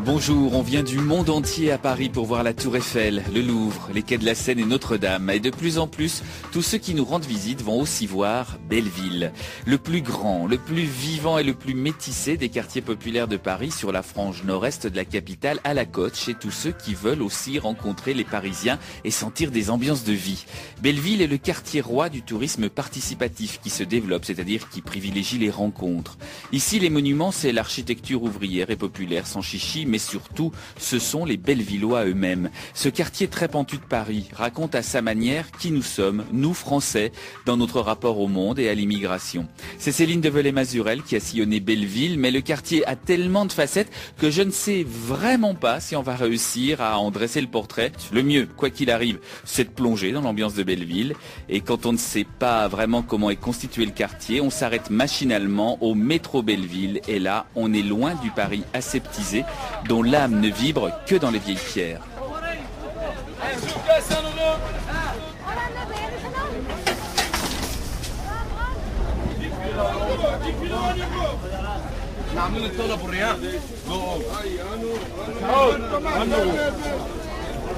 Bonjour, on vient du monde entier à Paris pour voir la Tour Eiffel, le Louvre, les quais de la Seine et Notre-Dame. Et de plus en plus, tous ceux qui nous rendent visite vont aussi voir Belleville. Le plus grand, le plus vivant et le plus métissé des quartiers populaires de Paris, sur la frange nord-est de la capitale à la côte, chez tous ceux qui veulent aussi rencontrer les Parisiens et sentir des ambiances de vie. Belleville est le quartier roi du tourisme participatif qui se développe, c'est-à-dire qui privilégie les rencontres. Ici, les monuments, c'est l'architecture ouvrière et populaire sans chichi, mais surtout, ce sont les Bellevillois eux-mêmes. Ce quartier très pentu de Paris raconte à sa manière qui nous sommes, nous Français, dans notre rapport au monde et à l'immigration. C'est Céline Develay-Mazurel qui a sillonné Belleville, mais le quartier a tellement de facettes que je ne sais vraiment pas si on va réussir à en dresser le portrait. Le mieux, quoi qu'il arrive, c'est de plonger dans l'ambiance de Belleville. Et quand on ne sait pas vraiment comment est constitué le quartier, on s'arrête machinalement au métro Belleville. Et là, on est loin du Paris aseptisé, dont l'âme ne vibre que dans les vieilles pierres.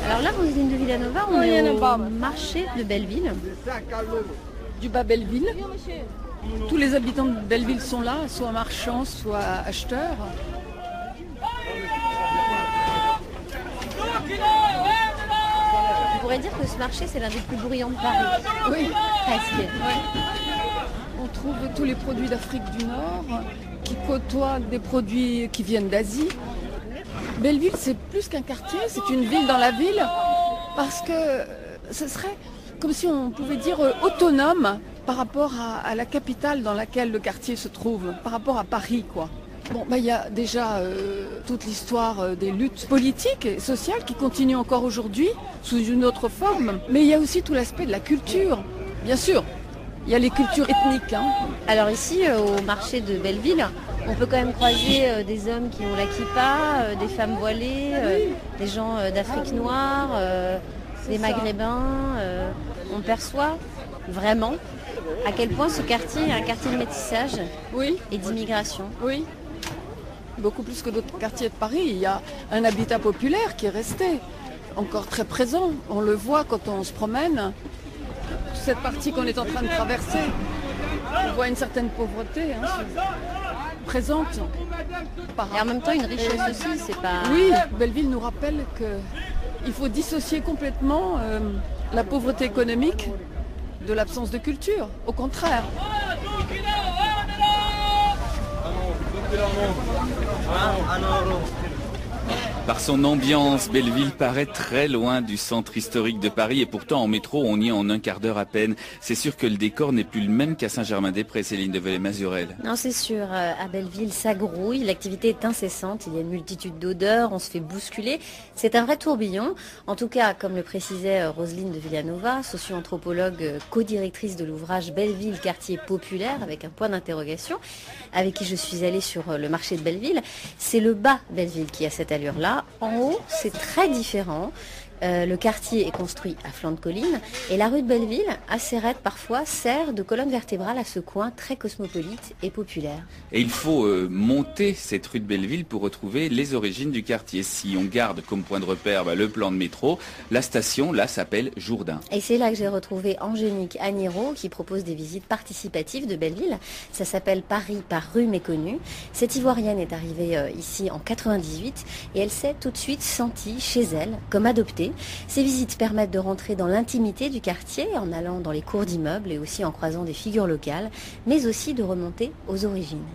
Alors là, Roselyne de Villanova, on est au marché de Belleville. Du bas Belleville. Tous les habitants de Belleville sont là, soit marchands, soit acheteurs. On pourrait dire que ce marché, c'est l'un des plus bruyants de Paris. Oui, Presque. oui. On trouve tous les produits d'Afrique du Nord qui côtoient des produits qui viennent d'Asie. Belleville, c'est plus qu'un quartier, c'est une ville dans la ville, parce que ce serait comme si on pouvait dire autonome par rapport à la capitale dans laquelle le quartier se trouve, par rapport à Paris, quoi. Bon, il y a déjà toute l'histoire des luttes politiques et sociales qui continuent encore aujourd'hui sous une autre forme, mais il y a aussi tout l'aspect de la culture, bien sûr. Il y a les cultures ethniques. Alors ici, au marché de Belleville, on peut quand même croiser des hommes qui ont la kippa, des femmes voilées, des gens d'Afrique noire, des maghrébins. On perçoit vraiment à quel point ce quartier est un quartier de métissage et d'immigration. Oui, beaucoup plus que d'autres quartiers de Paris. Il y a un habitat populaire qui est resté, encore très présent. On le voit quand on se promène. Cette partie qu'on est en train de traverser, on voit une certaine pauvreté présente. Et en même temps une richesse aussi, c'est pas... Oui, Belleville nous rappelle qu'il faut dissocier complètement la pauvreté économique de l'absence de culture. Au contraire. Par son ambiance, Belleville paraît très loin du centre historique de Paris et pourtant en métro on y est en un quart d'heure à peine. C'est sûr que le décor n'est plus le même qu'à Saint-Germain-des-Prés, Céline Develay-Mazurel. Non, c'est sûr, à Belleville ça grouille, l'activité est incessante, il y a une multitude d'odeurs, on se fait bousculer. C'est un vrai tourbillon. En tout cas, comme le précisait Roselyne de Villanova, socio-anthropologue, co-directrice de l'ouvrage Belleville, quartier populaire, avec un point d'interrogation, avec qui je suis allée sur le marché de Belleville, c'est le bas Belleville qui a cette allure-là. En haut, c'est très différent. Le quartier est construit à flanc de colline et la rue de Belleville, assez raide parfois, sert de colonne vertébrale à ce coin très cosmopolite et populaire. Et il faut monter cette rue de Belleville pour retrouver les origines du quartier. Si on garde comme point de repère le plan de métro, la station là s'appelle Jourdain. Et c'est là que j'ai retrouvé Angénique Agnero qui propose des visites participatives de Belleville. Ça s'appelle Paris par rue méconnue. Cette Ivoirienne est arrivée ici en 98 et elle s'est tout de suite sentie chez elle, comme adoptée. Ces visites permettent de rentrer dans l'intimité du quartier en allant dans les cours d'immeubles et aussi en croisant des figures locales, mais aussi de remonter aux origines.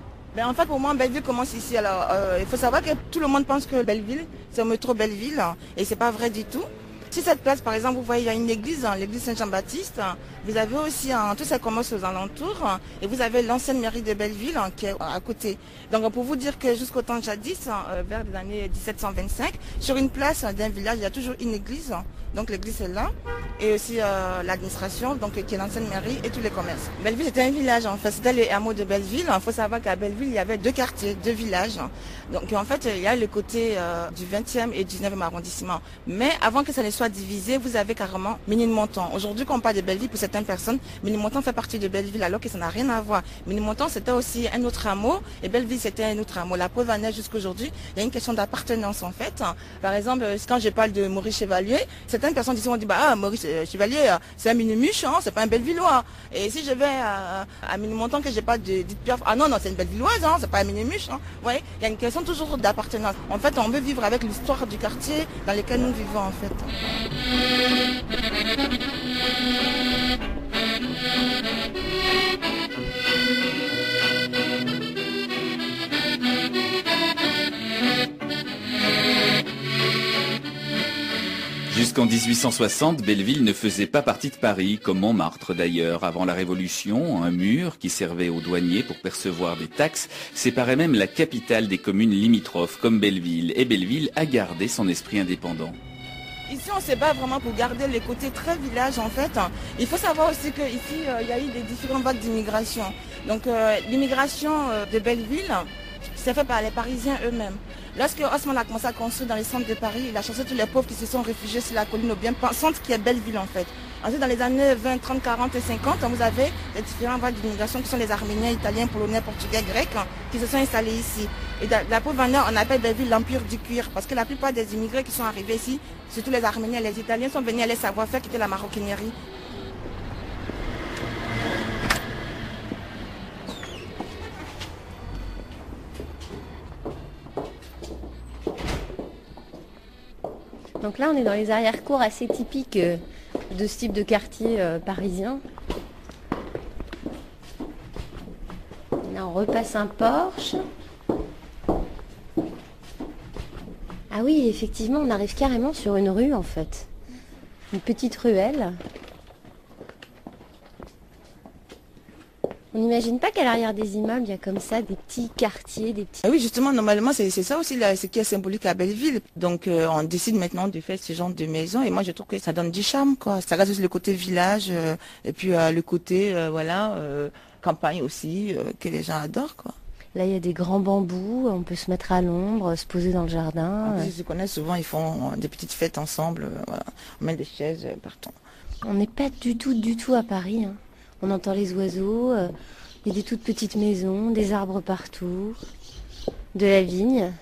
En fait, pour moi, Belleville commence ici. Alors, il faut savoir que tout le monde pense que Belleville, c'est un métro Belleville, et c'est pas vrai du tout. Sur cette place, par exemple, vous voyez, il y a une église, l'église Saint-Jean-Baptiste. Vous avez aussi, tout ça commence aux alentours, et vous avez l'ancienne mairie de Belleville qui est à côté. Donc, pour vous dire que jusqu'au temps jadis, vers les années 1725, sur une place d'un village, il y a toujours une église. Donc, l'église est là, et aussi l'administration, donc qui est l'ancienne mairie et tous les commerces. Belleville, c'était un village, en fait. C'était le hameau de Belleville. Il faut savoir qu'à Belleville, il y avait deux quartiers, deux villages. Donc, en fait, il y a le côté du 20e et du 19e arrondissement. Mais avant que ça ne soit divisé, vous avez carrément Ménilmontant. Aujourd'hui, quand on parle de Belleville, pour certaines personnes, Ménilmontant fait partie de Belleville, alors que ça n'a rien à voir. Ménilmontant, c'était aussi un autre hameau, et Belleville, c'était un autre hameau. La preuve en est jusqu'à aujourd'hui, il y a une question d'appartenance, en fait. Par exemple, quand je parle de Maurice Chevalier, certaines personnes disent, Maurice Chevalier, c'est un Minimuche, hein, c'est pas un Bellevillois. Et si je vais à Ménilmontant, que j'ai pas de Pierre, ah non, c'est une Bellevilloise, hein, c'est pas un Minimuche, hein. Vous voyez, il y a une question toujours d'appartenance. En fait, on veut vivre avec l'histoire du quartier dans lequel nous vivons, en fait. Jusqu'en 1860, Belleville ne faisait pas partie de Paris, comme Montmartre d'ailleurs. Avant la Révolution, un mur qui servait aux douaniers pour percevoir des taxes séparait même la capitale des communes limitrophes comme Belleville. Et Belleville a gardé son esprit indépendant. Ici, on se bat vraiment pour garder les côtés très village, en fait. Il faut savoir aussi qu'ici, il y a eu des différentes vagues d'immigration. Donc, l'immigration de Belleville, c'est fait par les Parisiens eux-mêmes. Lorsque Haussmann a commencé à construire dans les centres de Paris, il a chassé tous les pauvres qui se sont réfugiés sur la colline au bien centre qui est Belleville, en fait. Ensuite, dans les années 20, 30, 40 et 50, vous avez les différentes vagues d'immigration qui sont les Arméniens, Italiens, Polonais, Portugais, Grecs, qui se sont installés ici. Et la preuve en est, on appelle Belleville l'Empire du cuir, parce que la plupart des immigrés qui sont arrivés ici, surtout les Arméniens et les Italiens, sont venus à les savoir-faire qui était la maroquinerie. Donc là, on est dans les arrière-cours assez typiques de ce type de quartier parisien. Là, on repasse un porche. Ah oui, effectivement, on arrive carrément sur une rue, en fait. Une petite ruelle. On n'imagine pas qu'à l'arrière des immeubles, il y a comme ça des petits quartiers, des petits... Ah oui, justement, normalement, c'est ça aussi là, ce qui est symbolique à Belleville. Donc, on décide maintenant de faire ce genre de maison. Et moi, je trouve que ça donne du charme, quoi. Ça reste aussi le côté village, et puis le côté, campagne aussi, que les gens adorent, quoi. Là, il y a des grands bambous, on peut se mettre à l'ombre, se poser dans le jardin. En plus, ils se connaissent souvent, ils font des petites fêtes ensemble, voilà. On met des chaises partout. On n'est pas du tout à Paris, hein. On entend les oiseaux, il y a des toutes petites maisons, des arbres partout, de la vigne.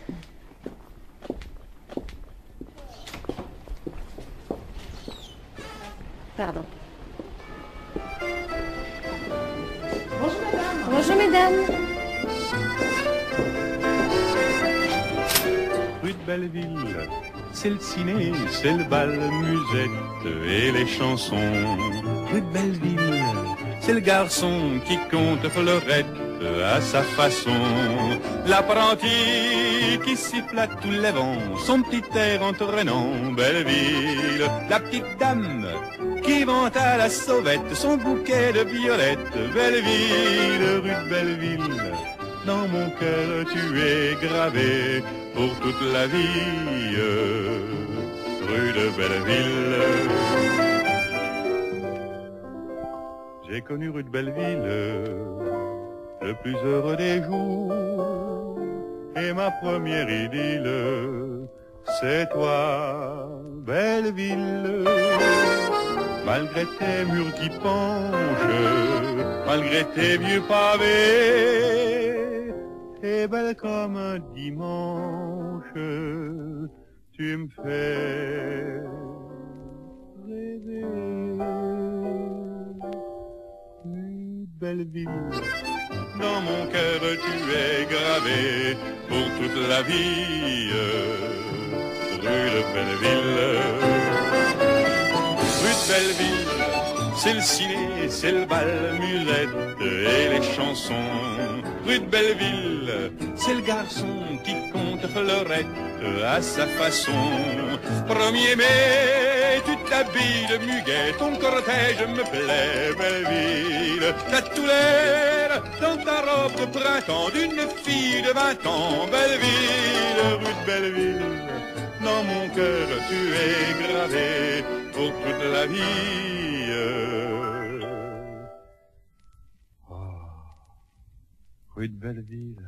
Pardon. Bonjour madame. Bonjour mesdames. Rue de Belleville, c'est le ciné, c'est le bal, musette et les chansons. Rue de Belleville, c'est le garçon qui compte fleurette à sa façon. L'apprenti qui siffle à tous les vents son petit air entraînant. Belleville, la petite dame qui vante à la sauvette son bouquet de violettes. Belleville, rue de Belleville, dans mon cœur tu es gravé pour toute la vie. Rue de Belleville. J'ai connu rue de Belleville le plus heureux des jours, et ma première idylle, c'est toi, Belleville. Malgré tes murs qui penchent, malgré tes vieux pavés, t'es belle comme un dimanche, tu me fais rêver. Belleville, dans mon cœur tu es gravé pour toute la vie. Rue de Belleville, rue de Belleville, c'est le ciné, c'est le bal, musette et les chansons. Rue de Belleville, c'est le garçon qui compte fleurette à sa façon. 1er mai, tu t'habilles de muguet, ton cortège me plaît, Belleville. T'as tout l'air dans ta robe de printemps d'une fille de 20 ans, Belleville, rue de Belleville. Dans mon cœur tu es gravé pour toute la vie. Rue de Belleville.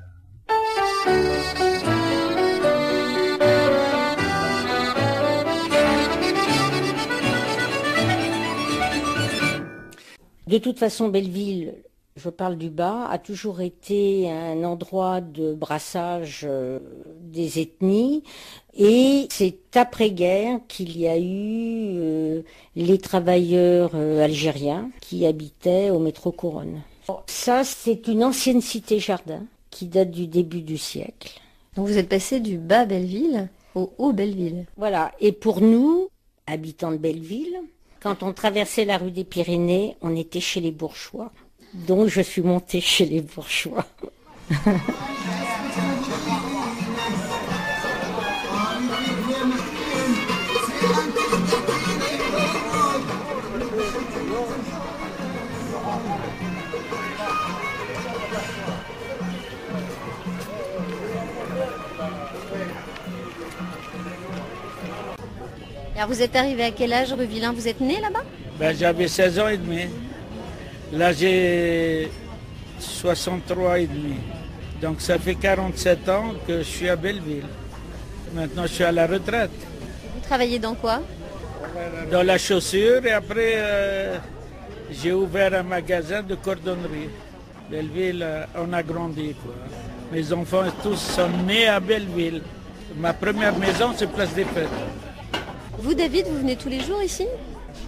De toute façon, Belleville, je parle du bas, a toujours été un endroit de brassage des ethnies. Et c'est après-guerre qu'il y a eu les travailleurs algériens qui habitaient au métro Couronne. Ça, c'est une ancienne cité-jardin qui date du début du siècle. Donc vous êtes passé du bas Belleville au haut Belleville. Voilà, et pour nous, habitants de Belleville, quand on traversait la rue des Pyrénées, on était chez les bourgeois. Donc je suis montée chez les bourgeois. Alors vous êtes arrivé à quel âge rue Villain? Vous êtes né là-bas? J'avais 16 ans et demi. Là j'ai 63 et demi. Donc ça fait 47 ans que je suis à Belleville. Maintenant je suis à la retraite. Vous travaillez dans quoi? Dans la chaussure et après j'ai ouvert un magasin de cordonnerie. Belleville, on a grandi quoi. Mes enfants tous sont nés à Belleville. Ma première maison c'est Place des Fêtes. Vous, David, vous venez tous les jours ici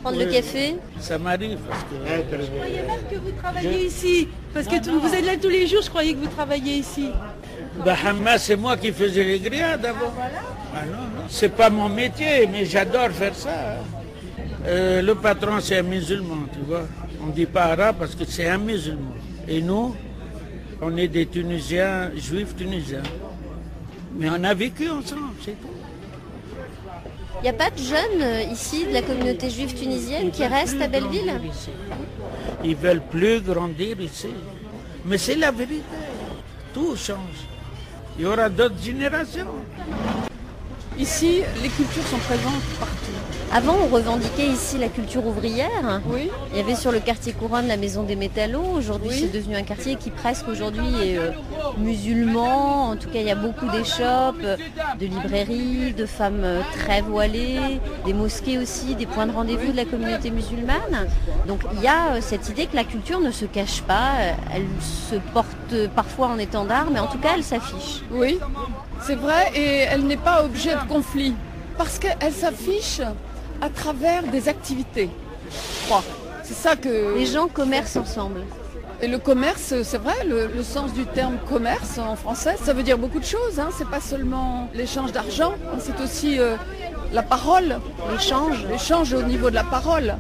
prendre le café? Ça m'arrive parce que... Je croyais même que vous travailliez ici. Parce que vous êtes là tous les jours, je croyais que vous travailliez ici. Hamma, c'est moi qui faisais les grillades d'abord. Ah non, c'est pas mon métier, mais j'adore faire ça. Le patron, c'est un musulman, tu vois. On ne dit pas arabe parce que c'est un musulman. Et nous, on est des Tunisiens, juifs tunisiens. Mais on a vécu ensemble, c'est tout. Il n'y a pas de jeunes ici de la communauté juive tunisienne qui restent à Belleville? Ils veulent plus grandir ici. Mais c'est la vérité. Tout change. Il y aura d'autres générations. Ici, les cultures sont présentes partout. Avant, on revendiquait ici la culture ouvrière. Oui. Il y avait sur le quartier Couronne la maison des métallos. Aujourd'hui, Oui. c'est devenu un quartier qui presque aujourd'hui est musulman. En tout cas, il y a beaucoup d'échoppes, de librairies, de femmes très voilées, des mosquées aussi, des points de rendez-vous de la communauté musulmane. Donc il y a cette idée que la culture ne se cache pas. Elle se porte parfois en étendard, mais en tout cas, elle s'affiche. Oui, c'est vrai, et elle n'est pas objet de conflit. Parce qu'elle s'affiche à travers des activités, je crois. C'est ça que... Les gens commercent ensemble. Et le commerce, c'est vrai, le sens du terme commerce en français, ça veut dire beaucoup de choses. Hein. C'est pas seulement l'échange d'argent, c'est aussi la parole, l'échange au niveau de la parole,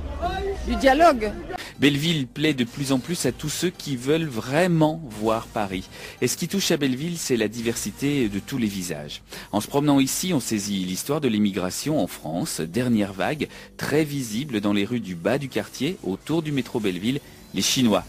du dialogue. Belleville plaît de plus en plus à tous ceux qui veulent vraiment voir Paris. Et ce qui touche à Belleville, c'est la diversité de tous les visages. En se promenant ici, on saisit l'histoire de l'immigration en France, dernière vague, très visible dans les rues du bas du quartier, autour du métro Belleville, les Chinois.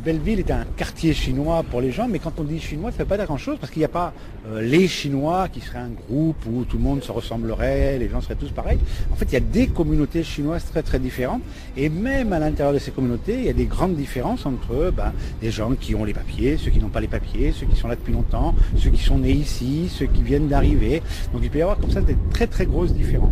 Belleville est un quartier chinois pour les gens, mais quand on dit chinois, ça ne veut pas dire grand-chose, parce qu'il n'y a pas les Chinois qui seraient un groupe où tout le monde se ressemblerait, les gens seraient tous pareils. En fait, il y a des communautés chinoises très très différentes, et même à l'intérieur de ces communautés, il y a des grandes différences entre des gens qui ont les papiers, ceux qui n'ont pas les papiers, ceux qui sont là depuis longtemps, ceux qui sont nés ici, ceux qui viennent d'arriver. Donc il peut y avoir comme ça des très très grosses différences.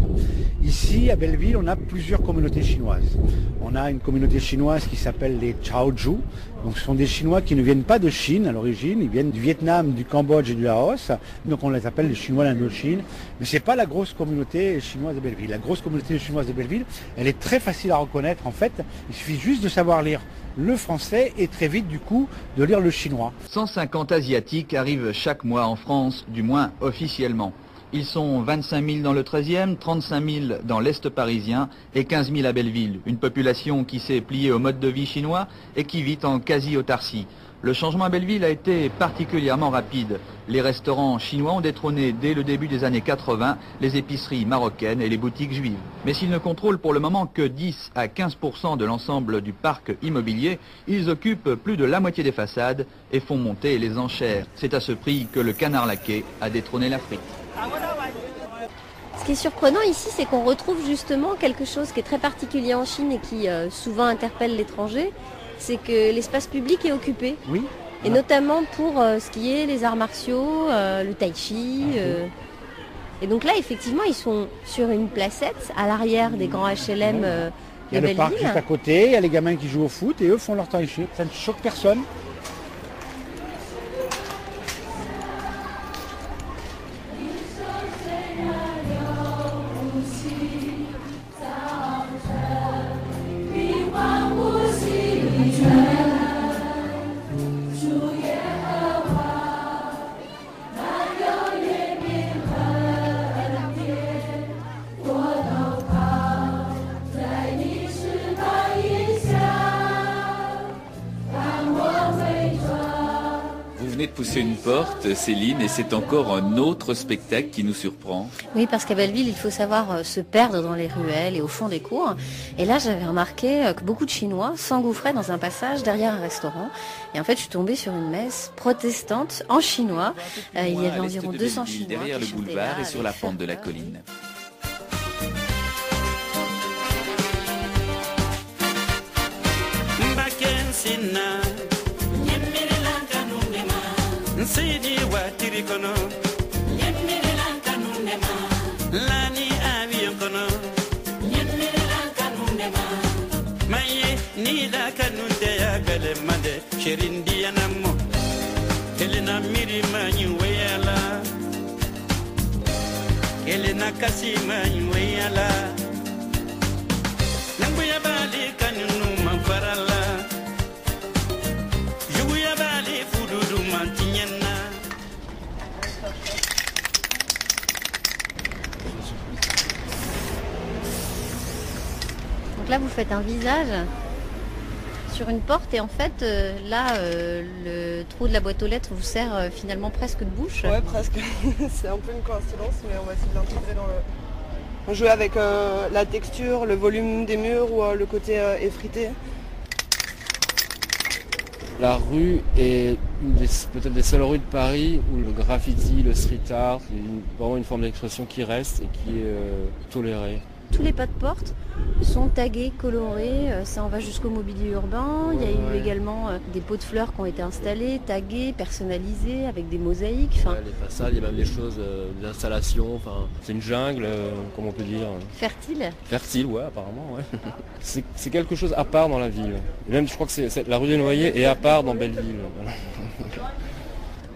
Ici, à Belleville, on a plusieurs communautés chinoises. On a une communauté chinoise qui s'appelle les Chaozhou. Donc ce sont des Chinois qui ne viennent pas de Chine à l'origine, ils viennent du Vietnam, du Cambodge et du Laos. Donc on les appelle les Chinois d'Indochine. Mais ce n'est pas la grosse communauté chinoise de Belleville. La grosse communauté chinoise de Belleville, elle est très facile à reconnaître en fait. Il suffit juste de savoir lire le français et très vite du coup de lire le chinois. 150 Asiatiques arrivent chaque mois en France, du moins officiellement. Ils sont 25 000 dans le 13e, 35 000 dans l'Est parisien et 15 000 à Belleville. Une population qui s'est pliée au mode de vie chinois et qui vit en quasi-autarcie. Le changement à Belleville a été particulièrement rapide. Les restaurants chinois ont détrôné dès le début des années 80 les épiceries marocaines et les boutiques juives. Mais s'ils ne contrôlent pour le moment que 10 à 15% de l'ensemble du parc immobilier, ils occupent plus de la moitié des façades et font monter les enchères. C'est à ce prix que le canard laqué a détrôné l'Afrique. Ce qui est surprenant ici, c'est qu'on retrouve justement quelque chose qui est très particulier en Chine et qui souvent interpelle l'étranger, c'est que l'espace public est occupé. Oui. Et notamment pour ce qui est les arts martiaux, le tai chi. Et donc là, effectivement, ils sont sur une placette à l'arrière des grands HLM Il y a le parc juste à côté, il y a les gamins qui jouent au foot et eux font leur temps ici. Ça ne choque personne. Vous venez de pousser une porte, Céline, et c'est encore un autre spectacle qui nous surprend. Oui, parce qu'à Belleville, il faut savoir se perdre dans les ruelles et au fond des cours. Et là, j'avais remarqué que beaucoup de Chinois s'engouffraient dans un passage derrière un restaurant. Et en fait, je suis tombée sur une messe protestante en chinois. Il y avait environ 200 Chinois derrière le boulevard et sur la pente de la colline. Sidi watiri kono Yemmirelanka nundema Lani avion kono Yemmirelanka nundema Maye nila kanunde ya gale mande Sherindi anamo Elena miri manyu weyala Elena kasi manyu weyala Nambuya bali kanunu mamfarala Juguya bali fududu mantinyena. Donc là, vous faites un visage sur une porte et en fait, le trou de la boîte aux lettres vous sert finalement presque de bouche. Ouais, presque. C'est un peu une coïncidence, mais on va essayer de l'intégrer dans le... On jouait avec la texture, le volume des murs ou le côté effrité. La rue est peut-être des seules rues de Paris où le graffiti, le street art, c'est vraiment une forme d'expression qui reste et qui est tolérée. Tous les pas de porte sont tagués, colorés, ça en va jusqu'au mobilier urbain. Il y a eu également des pots de fleurs qui ont été installés, tagués, personnalisés, avec des mosaïques. Ouais, les façades, il y a même des choses, des installations, c'est une jungle, comme on peut dire. Fertile. Fertile, ouais, apparemment, ouais. C'est quelque chose à part dans la ville. Et même, je crois que la rue des Noyers est à part dans Belleville. Voilà.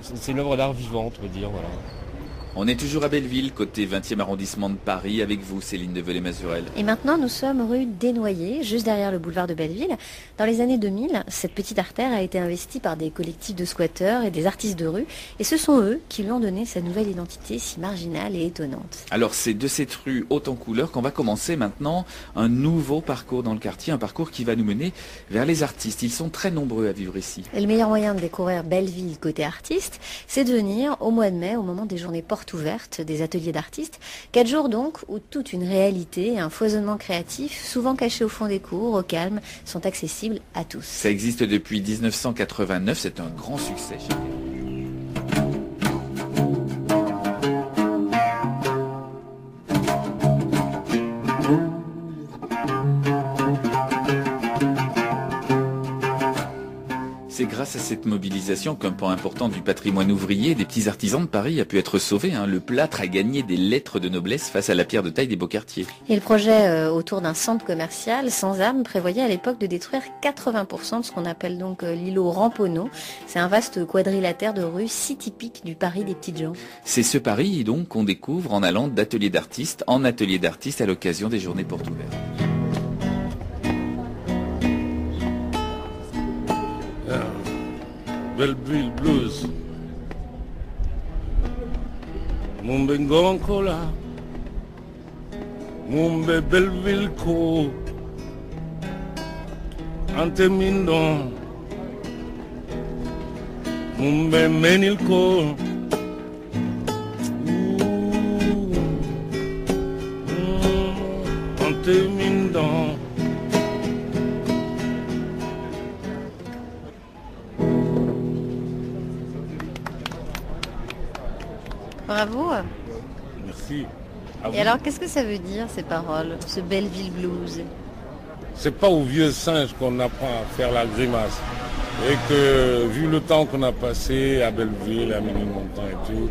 C'est une œuvre d'art vivante, on peut dire, voilà. On est toujours à Belleville, côté 20e arrondissement de Paris, avec vous, Céline de Velay-Mazurel. Et maintenant, nous sommes rue des Noyers, juste derrière le boulevard de Belleville. Dans les années 2000, cette petite artère a été investie par des collectifs de squatteurs et des artistes de rue. Et ce sont eux qui lui ont donné sa nouvelle identité si marginale et étonnante. Alors, c'est de cette rue haute en couleurs qu'on va commencer maintenant un nouveau parcours dans le quartier, un parcours qui va nous mener vers les artistes. Ils sont très nombreux à vivre ici. Et le meilleur moyen de découvrir Belleville côté artiste, c'est de venir au mois de mai, au moment des journées portes ouvertes des ateliers d'artistes. 4 jours donc où toute une réalité et un foisonnement créatif, souvent caché au fond des cours, au calme, sont accessibles à tous. Ça existe depuis 1989, c'est un grand succès. C'est grâce à cette mobilisation qu'un pan important du patrimoine ouvrier des petits artisans de Paris a pu être sauvé. Le plâtre a gagné des lettres de noblesse face à la pierre de taille des beaux quartiers. Et le projet autour d'un centre commercial sans âme prévoyait à l'époque de détruire 80% de ce qu'on appelle donc l'îlot Ramponneau. C'est un vaste quadrilatère de rues si typique du Paris des petites gens. C'est ce Paris donc qu'on découvre en allant d'atelier d'artistes en atelier d'artistes à l'occasion des journées portes ouvertes. Belleville Blues Mumbe Ngonkola Mumbe Belleville Ko Ante Mindon Mumbe Menil Ko Ante Mindon. Bravo. Merci. Et alors, qu'est-ce que ça veut dire, ces paroles, ce Belleville Blues? C'est pas au vieux singe qu'on apprend à faire la grimace. Et que, vu le temps qu'on a passé à Belleville, à Ménilmontant et tout,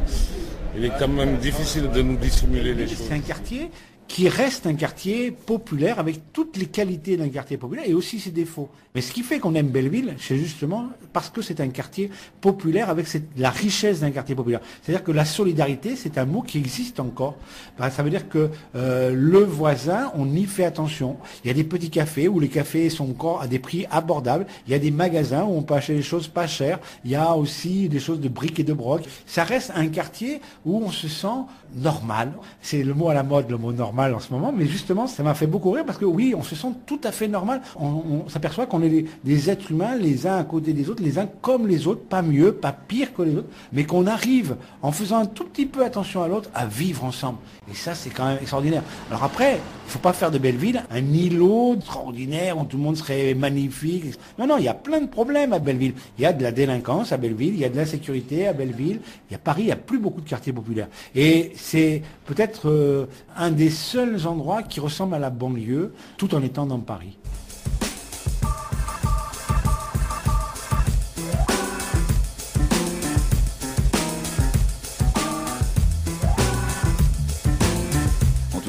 il est quand même difficile de nous dissimuler les choses. C'est un quartier qui reste un quartier populaire avec toutes les qualités d'un quartier populaire et aussi ses défauts. Mais ce qui fait qu'on aime Belleville, c'est justement parce que c'est un quartier populaire avec la richesse d'un quartier populaire. C'est-à-dire que la solidarité, c'est un mot qui existe encore. Ça veut dire que le voisin, on y fait attention. Il y a des petits cafés où les cafés sont encore à des prix abordables. Il y a des magasins où on peut acheter des choses pas chères. Il y a aussi des choses de briques et de broc. Ça reste un quartier où on se sent normal. C'est le mot à la mode, le mot normal en ce moment, mais justement, ça m'a fait beaucoup rire parce que oui, on se sent tout à fait normal. On s'aperçoit qu'on est des êtres humains, les uns à côté des autres, les uns comme les autres, pas mieux, pas pire que les autres, mais qu'on arrive, en faisant un tout petit peu attention à l'autre, à vivre ensemble. Et ça, c'est quand même extraordinaire. Alors après, il ne faut pas faire de Belleville un îlot extraordinaire où tout le monde serait magnifique. Non, non, il y a plein de problèmes à Belleville. Il y a de la délinquance à Belleville, il y a de l'insécurité à Belleville. Il y a Paris, il n'y a plus beaucoup de quartiers populaires. Et c'est peut-être un des seuls endroits qui ressemble à la banlieue, tout en étant dans Paris.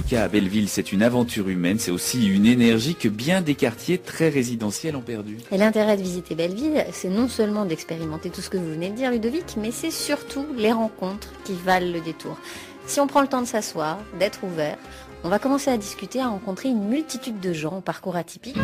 À Belleville, c'est une aventure humaine, c'est aussi une énergie que bien des quartiers très résidentiels ont perdu. Et l'intérêt de visiter Belleville, c'est non seulement d'expérimenter tout ce que vous venez de dire, Ludovic, mais c'est surtout les rencontres qui valent le détour. Si on prend le temps de s'asseoir, d'être ouvert, on va commencer à discuter, à rencontrer une multitude de gens au parcours atypique.